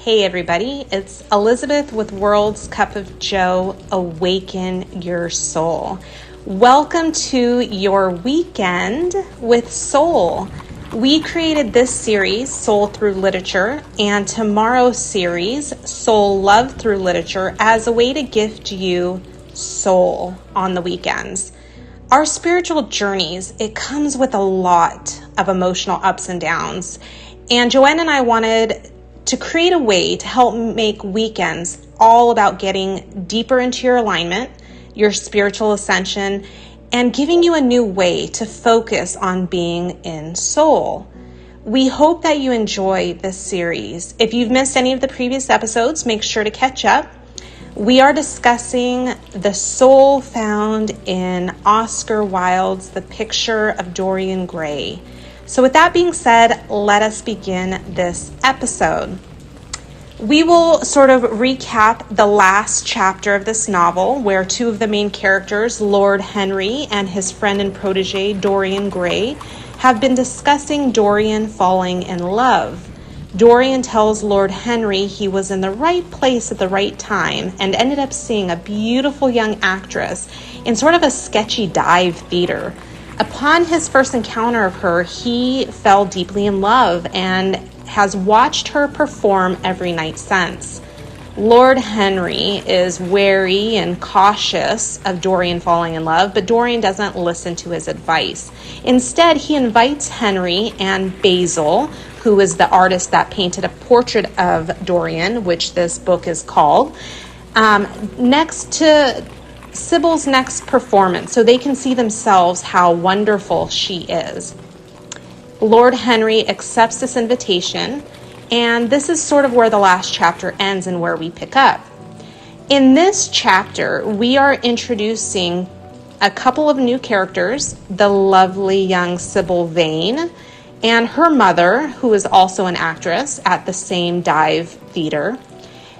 Hey everybody, it's Elizabeth with World's Cup of Joe, Awaken Your Soul. Welcome to your weekend with Soul. We created this series, Soul Through Literature, and tomorrow's series, Soul Love Through Literature, as a way to gift you soul on the weekends. Our spiritual journeys, it comes with a lot of emotional ups and downs. And Joanne and I wanted to create a way to help make weekends all about getting deeper into your alignment, your spiritual ascension, and giving you a new way to focus on being in soul. We hope that you enjoy this series. If you've missed any of the previous episodes, make sure to catch up. We are discussing the soul found in Oscar Wilde's The Picture of Dorian Gray. So with that being said, let us begin this episode. We will sort of recap the last chapter of this novel, where two of the main characters, Lord Henry and his friend and protege, Dorian Gray, have been discussing Dorian falling in love. Dorian tells Lord Henry he was in the right place at the right time and ended up seeing a beautiful young actress in sort of a sketchy dive theater. Upon his first encounter of her, he fell deeply in love and has watched her perform every night since. Lord Henry is wary and cautious of Dorian falling in love, but Dorian doesn't listen to his advice. Instead, he invites Henry and Basil, who is the artist that painted a portrait of Dorian, which this book is called, next to Sybil's next performance, so they can see themselves how wonderful she is. Lord Henry accepts this invitation, and this is sort of where the last chapter ends and where we pick up. In this chapter, we are introducing a couple of new characters, the lovely young Sybil Vane and her mother, who is also an actress at the same dive theater,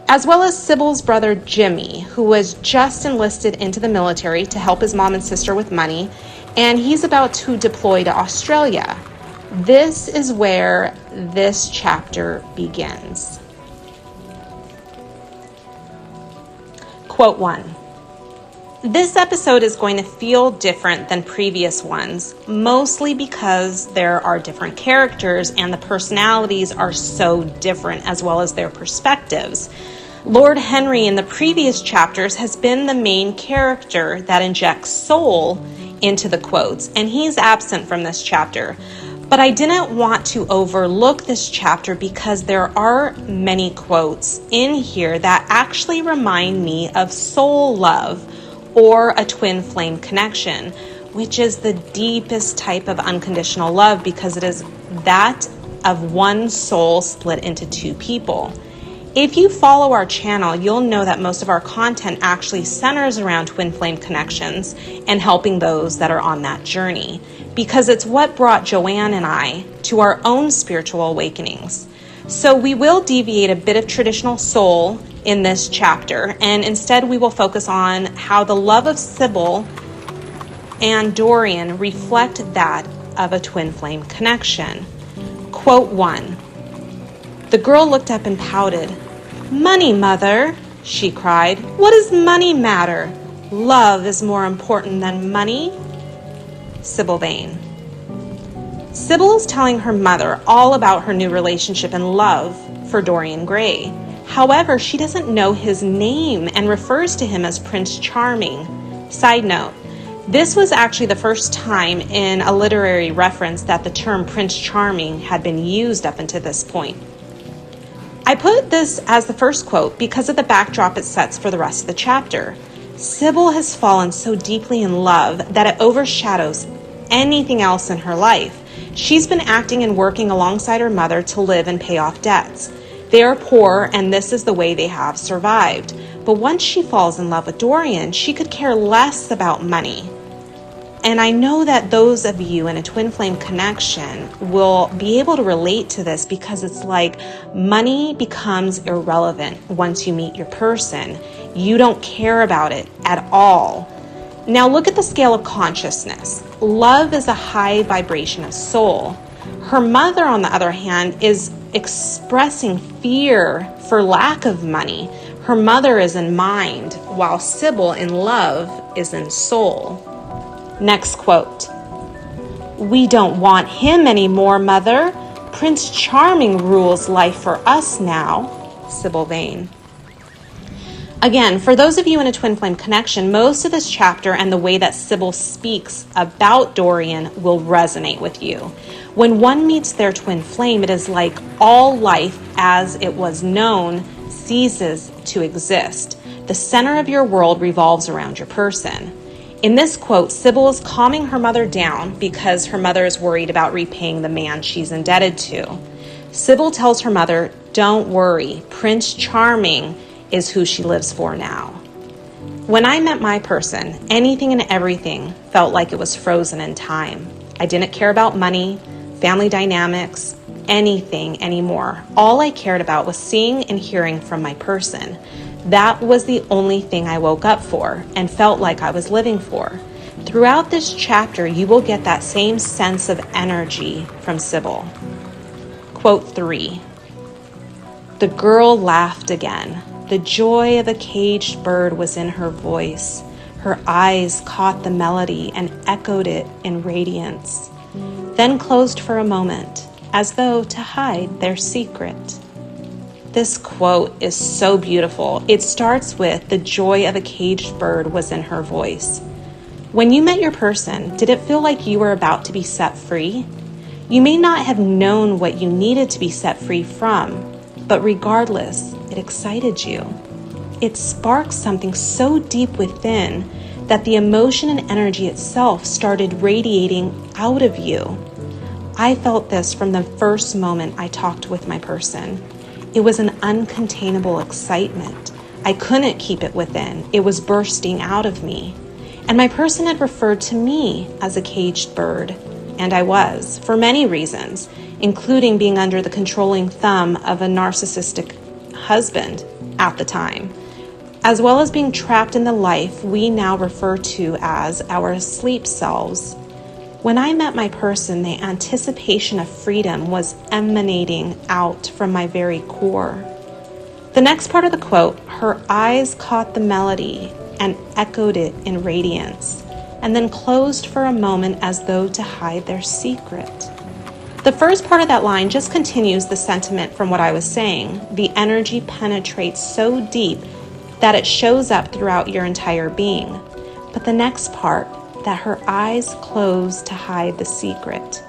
as well as Sybil's brother Jimmy, who was just enlisted into the military to help his mom and sister with money, and he's about to deploy to Australia. This is where this chapter begins. Quote 1. This episode is going to feel different than previous ones, mostly because there are different characters and the personalities are so different, as well as their perspectives. Lord Henry in the previous chapters has been the main character that injects soul into the quotes, and he's absent from this chapter. But I didn't want to overlook this chapter because there are many quotes in here that actually remind me of soul love, or a twin flame connection, which is the deepest type of unconditional love because it is that of one soul split into two people. If you follow our channel, you'll know that most of our content actually centers around twin flame connections and helping those that are on that journey, because it's what brought Joanne and I to our own spiritual awakenings. So we will deviate a bit of traditional soul in this chapter, and instead we will focus on how the love of Sybil and Dorian reflect that of a twin flame connection. Quote 1. The girl looked up and pouted. "Money, mother," she cried. "What does money matter? Love is more important than money." Sybil Vane. Sybil is telling her mother all about her new relationship and love for Dorian Gray. However, she doesn't know his name and refers to him as Prince Charming. Side note, this was actually the first time in a literary reference that the term Prince Charming had been used up until this point. I put this as the first quote because of the backdrop it sets for the rest of the chapter. Sybil has fallen so deeply in love that it overshadows anything else in her life. She's been acting and working alongside her mother to live and pay off debts. They are poor, and this is the way they have survived. But once she falls in love with Dorian, she could care less about money. And I know that those of you in a twin flame connection will be able to relate to this, because it's like money becomes irrelevant once you meet your person. You don't care about it at all. Now look at the scale of consciousness. Love is a high vibration of soul. Her mother, on the other hand, is expressing fear for lack of money. Her mother is in mind, while Sybil in love is in soul. Next quote. "We don't want him anymore, Mother. Prince Charming rules life for us now." Sybil Vane. Again, for those of you in a twin flame connection, most of this chapter and the way that Sybil speaks about Dorian will resonate with you. When one meets their twin flame, it is like all life as it was known ceases to exist. The center of your world revolves around your person. In this quote, Sybil is calming her mother down because her mother is worried about repaying the man she's indebted to. Sybil tells her mother, "Don't worry, Prince Charming is who she lives for now." When I met my person, anything and everything felt like it was frozen in time. I didn't care about money, family dynamics, anything anymore. All I cared about was seeing and hearing from my person. That was the only thing I woke up for and felt like I was living for. Throughout this chapter, you will get that same sense of energy from Sybil. Quote 3. "The girl laughed again. The joy of a caged bird was in her voice. Her eyes caught the melody and echoed it in radiance, then closed for a moment, as though to hide their secret." This quote is so beautiful. It starts with, "The joy of a caged bird was in her voice." When you met your person, did it feel like you were about to be set free? You may not have known what you needed to be set free from, but regardless, it excited you. It sparked something so deep within that the emotion and energy itself started radiating out of you. I felt this from the first moment I talked with my person. It was an uncontainable excitement. I couldn't keep it within. It was bursting out of me. And my person had referred to me as a caged bird. And I was, for many reasons, including being under the controlling thumb of a narcissistic husband at the time, as well as being trapped in the life we now refer to as our sleep selves. When I met my person, the anticipation of freedom was emanating out from my very core. The next part of the quote, "Her eyes caught the melody and echoed it in radiance, and then closed for a moment as though to hide their secret." The first part of that line just continues the sentiment from what I was saying. The energy penetrates so deep that it shows up throughout your entire being. But the next part, that her eyes close to hide the secret.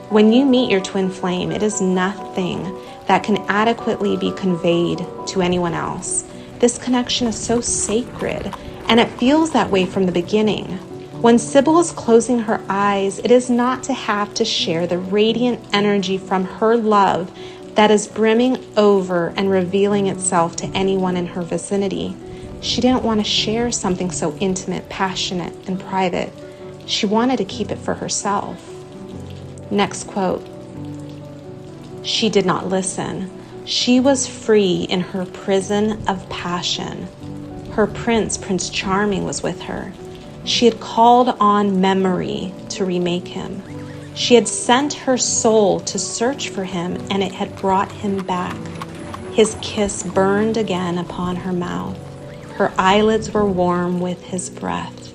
When you meet your twin flame, it is nothing that can adequately be conveyed to anyone else. This connection is so sacred, and it feels that way from the beginning. When Sybil is closing her eyes, it is not to have to share the radiant energy from her love that is brimming over and revealing itself to anyone in her vicinity. She didn't want to share something so intimate, passionate, and private. She wanted to keep it for herself. Next quote. "She did not listen. She was free in her prison of passion. Her prince, Prince Charming, was with her. She had called on memory to remake him. She had sent her soul to search for him, and it had brought him back. His kiss burned again upon her mouth. Her eyelids were warm with his breath."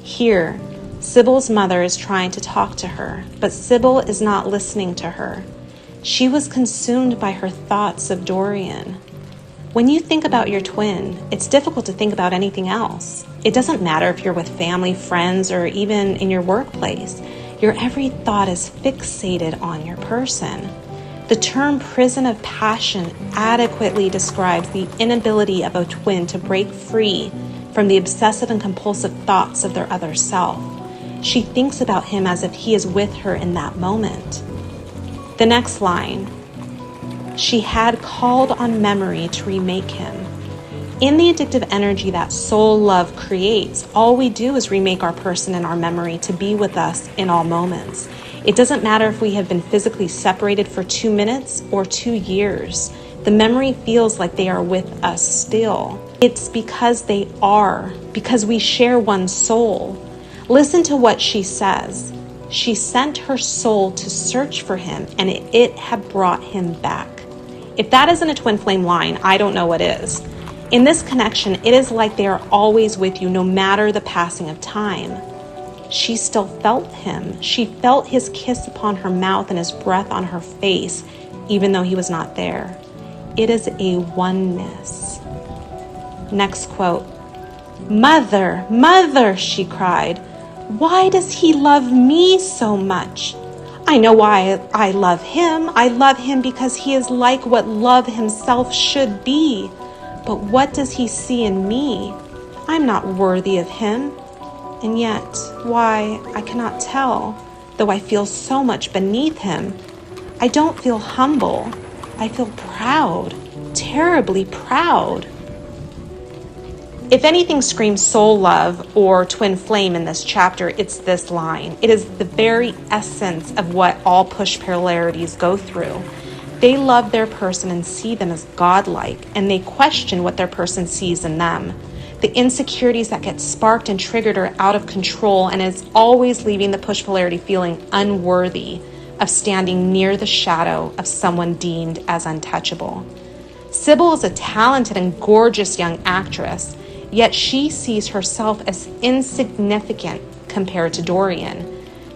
Here, Sybil's mother is trying to talk to her, but Sybil is not listening to her. She was consumed by her thoughts of Dorian. When you think about your twin, it's difficult to think about anything else. It doesn't matter if you're with family, friends, or even in your workplace. Your every thought is fixated on your person. The term prison of passion adequately describes the inability of a twin to break free from the obsessive and compulsive thoughts of their other self. She thinks about him as if he is with her in that moment. The next line, "She had called on memory to remake him." In the addictive energy that soul love creates, all we do is remake our person and our memory to be with us in all moments. It doesn't matter if we have been physically separated for 2 minutes or 2 years. The memory feels like they are with us still. It's because they are, because we share one soul. Listen to what she says. She sent her soul to search for him, and it had brought him back. If that isn't a twin flame line, I don't know what is. In this connection, it is like they are always with you, no matter the passing of time. She still felt him. She felt his kiss upon her mouth and his breath on her face, even though he was not there. It is a oneness. Next quote. "Mother, mother," she cried, "why does he love me so much? I know why I love him. I love him because he is like what love himself should be. But what does he see in me? I'm not worthy of him. And yet, why, I cannot tell, though I feel so much beneath him. I don't feel humble. I feel proud, terribly proud." If anything screams soul love or twin flame in this chapter, it's this line. It is the very essence of what all push polarities go through. They love their person and see them as godlike, and they question what their person sees in them. The insecurities that get sparked and triggered are out of control, and is always leaving the push polarity feeling unworthy of standing near the shadow of someone deemed as untouchable. Sybil is a talented and gorgeous young actress, yet she sees herself as insignificant compared to Dorian.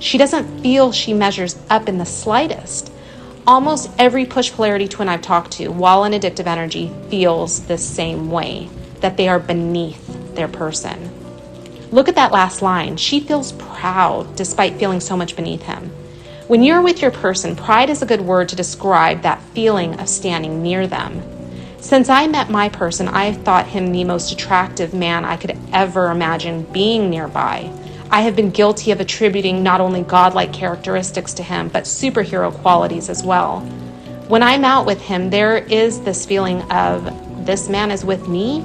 She doesn't feel she measures up in the slightest. Almost every push polarity twin I've talked to, while in addictive energy, feels the same way, that they are beneath their person. Look at that last line. She feels proud despite feeling so much beneath him. When you're with your person, pride is a good word to describe that feeling of standing near them. Since I met my person, I thought him the most attractive man I could ever imagine being nearby. I have been guilty of attributing not only godlike characteristics to him, but superhero qualities as well. When I'm out with him, there is this feeling of, this man is with me,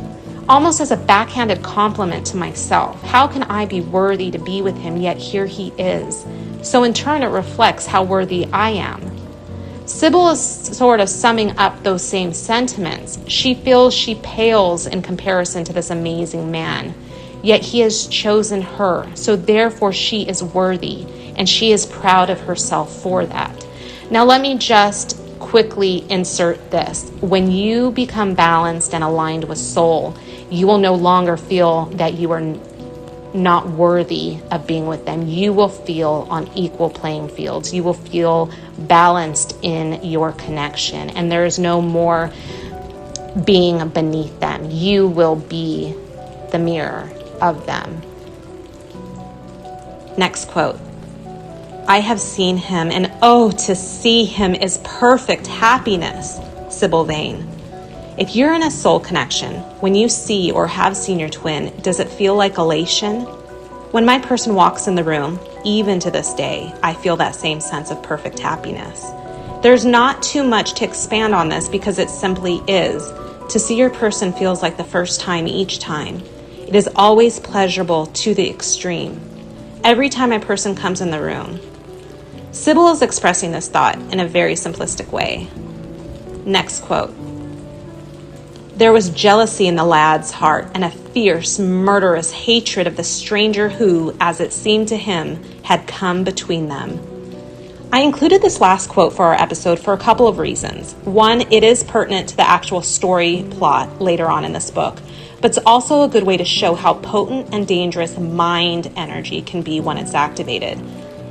almost as a backhanded compliment to myself. How can I be worthy to be with him, yet here he is? So in turn, it reflects how worthy I am. Sybil is sort of summing up those same sentiments. She feels she pales in comparison to this amazing man, yet he has chosen her, so therefore she is worthy, and she is proud of herself for that. Now let me just quickly insert this. When you become balanced and aligned with soul, you will no longer feel that you are not worthy of being with them. You will feel on equal playing fields. You will feel balanced in your connection, and there is no more being beneath them. You will be the mirror of them. Next quote. "I have seen him, and oh, to see him is perfect happiness." Sybil Vane. If you're in a soul connection, when you see or have seen your twin, does it feel like elation? When my person walks in the room, even to this day, I feel that same sense of perfect happiness. There's not too much to expand on this because it simply is. To see your person feels like the first time each time. It is always pleasurable to the extreme. Every time my person comes in the room. Sybil is expressing this thought in a very simplistic way. Next quote. "There was jealousy in the lad's heart and a fierce, murderous hatred of the stranger who, as it seemed to him, had come between them." I included this last quote for our episode for a couple of reasons. One, it is pertinent to the actual story plot later on in this book, but it's also a good way to show how potent and dangerous mind energy can be when it's activated.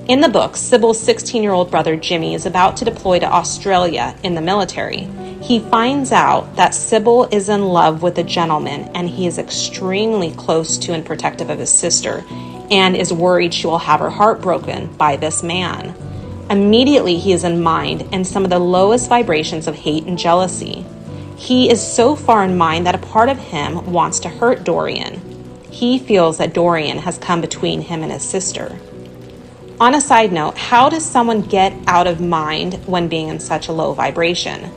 In the book, Sybil's 16-year-old brother Jimmy is about to deploy to Australia in the military. He finds out that Sybil is in love with a gentleman, and he is extremely close to and protective of his sister, and is worried she will have her heart broken by this man. Immediately, he is in mind and some of the lowest vibrations of hate and jealousy. He is so far in mind that a part of him wants to hurt Dorian. He feels that Dorian has come between him and his sister. On a side note, how does someone get out of mind when being in such a low vibration?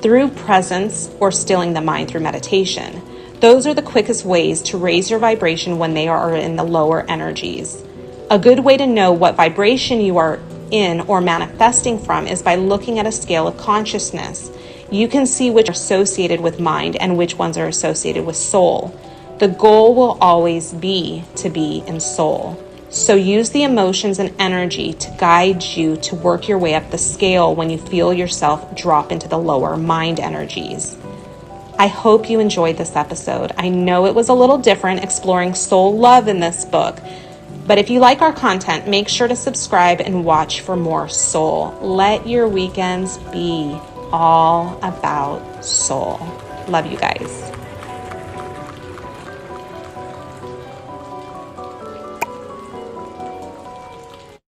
Through presence or stilling the mind through meditation. Those are the quickest ways to raise your vibration when they are in the lower energies. A good way to know what vibration you are in or manifesting from is by looking at a scale of consciousness. You can see which are associated with mind and which ones are associated with soul. The goal will always be to be in soul. So use the emotions and energy to guide you to work your way up the scale when you feel yourself drop into the lower mind energies. I hope you enjoyed this episode. I know it was a little different exploring soul love in this book, but if you like our content, make sure to subscribe and watch for more soul. Let your weekends be all about soul. Love you guys.